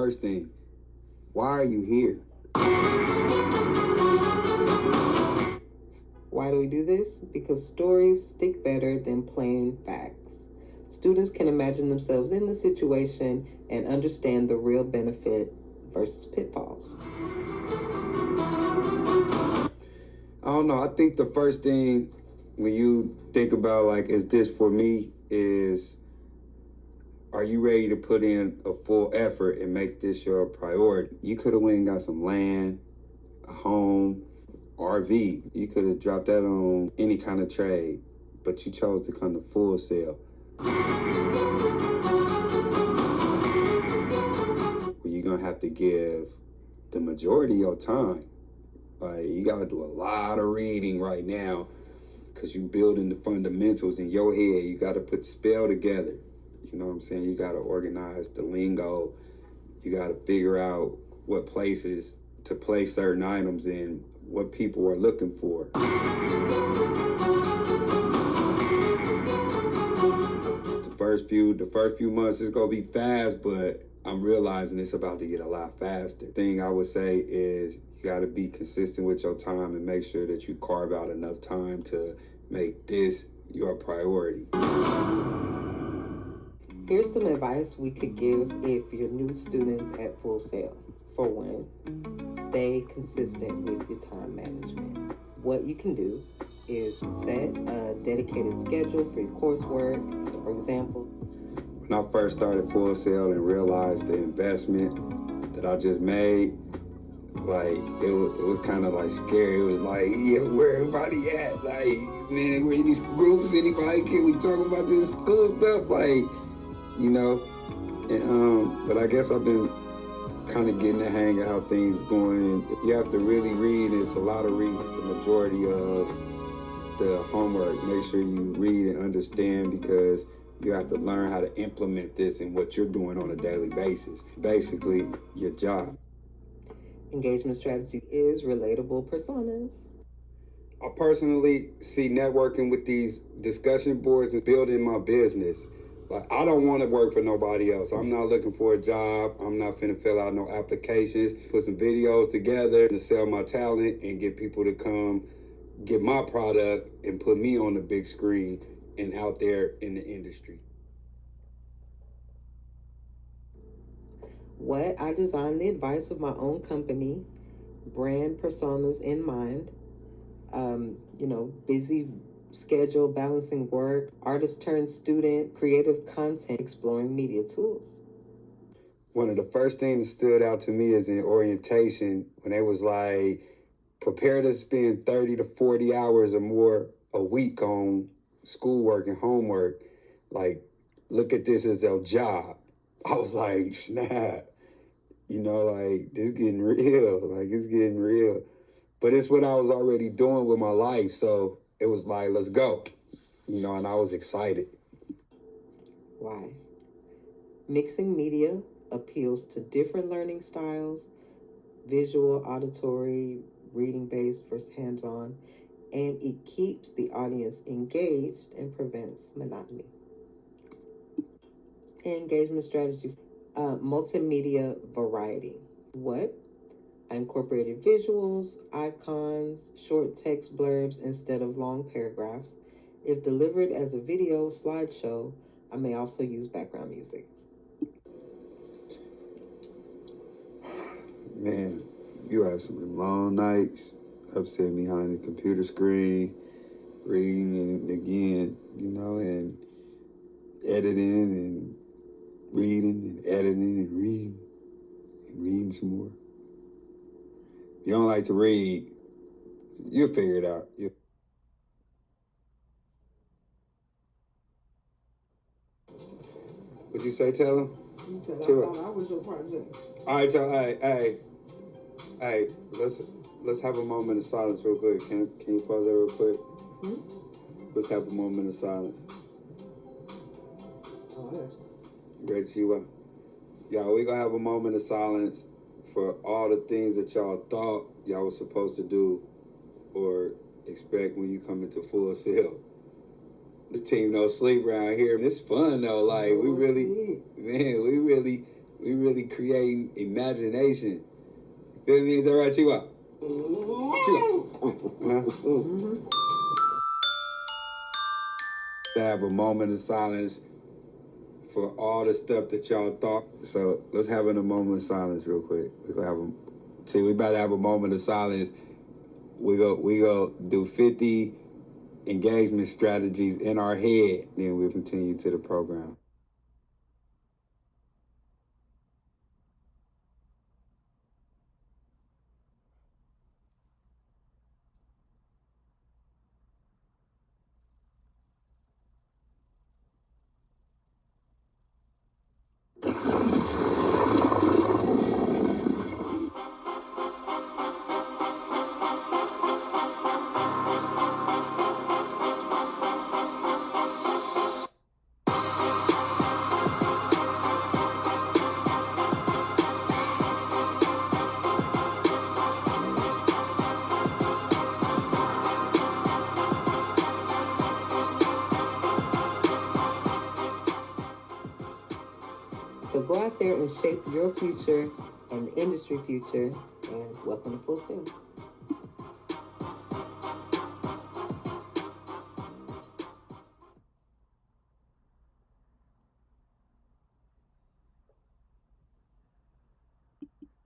first thing. Why are you here? Why do we do this? Because stories stick better than plain facts. Students can imagine themselves in the situation and understand the real benefit versus pitfalls. I don't know. I think the first thing when you think about, like, is this for me, is, are you ready to put in a full effort and make this your priority? You could have went and got some land, a home, RV. You could have dropped that on any kind of trade, but you chose to come to Full Sail. Where you're gonna have to give the majority of your time. Like, you gotta do a lot of reading right now because you're building the fundamentals in your head. You gotta put the spell together. You know what I'm saying? You gotta organize the lingo. You gotta figure out what places to place certain items in, what people are looking for. The first few months is gonna be fast, but I'm realizing it's about to get a lot faster. Thing I would say is you gotta be consistent with your time and make sure that you carve out enough time to make this your priority. Here's some advice we could give if you're new students at Full Sail. For one, stay consistent with your time management. What you can do is set a dedicated schedule for your coursework. For example, when I first started Full Sail and realized the investment that I just made, like, it was kind of like scary. It was like, yeah, where everybody at? Like, man, we're in these groups, anybody, can we talk about this school stuff? Like, you know, and, but I guess I've been kind of getting the hang of how things going. You have to really read. It's a lot of reading. It's the majority of the homework. Make sure you read and understand, because you have to learn how to implement this in what you're doing on a daily basis. Basically, your job. Engagement strategy is relatable personas. I personally see networking with these discussion boards as building my business. Like, I don't want to work for nobody else. I'm not looking for a job. I'm not finna fill out no applications, put some videos together to sell my talent and get people to come get my product and put me on the big screen and out there in the industry. What I designed the advice of my own company, brand personas in mind. Busy schedule, balancing work, artist turned student, creative content, exploring media tools. One of the first things that stood out to me is in orientation, when they was like, prepare to spend 30 to 40 hours or more a week on schoolwork and homework. Like, look at this as a job. I was like, snap. You know, like, this getting real. Like, it's getting real. But it's what I was already doing with my life. So it was like, let's go. You know, and I was excited. Why? Mixing media appeals to different learning styles, visual, auditory, reading-based versus hands-on, and it keeps the audience engaged and prevents monotony. Engagement strategy, multimedia variety. What? I incorporated visuals, icons, short text blurbs instead of long paragraphs. If delivered as a video slideshow, I may also use background music. Man, you had some of them long nights, upset behind the computer screen, reading and again, you know, and editing and reading and editing and reading some more. If you don't like to read, you'll figure it out. What'd you say, Taylor? You said, I thought I was your project. All right, y'all. Hey. Let's have a moment of silence real quick. Can you pause that real quick? Let's have a moment of silence. Great to see you. Y'all, we're gonna have a moment of silence for all the things that y'all thought y'all was supposed to do or expect when you come into Full Sail. This team don't sleep around here. It's fun though. Like, we really We really creating imagination. You feel me? Is that right, Chihuahua? Chihuahua. Huh? To have a moment of silence for all the stuff that y'all thought. So let's have a moment of silence real quick. We're gonna have we about to have a moment of silence. We go do 50 engagement strategies in our head. Then we'll continue to the program. So go out there and shape your future and the industry future, and welcome to Full Sail.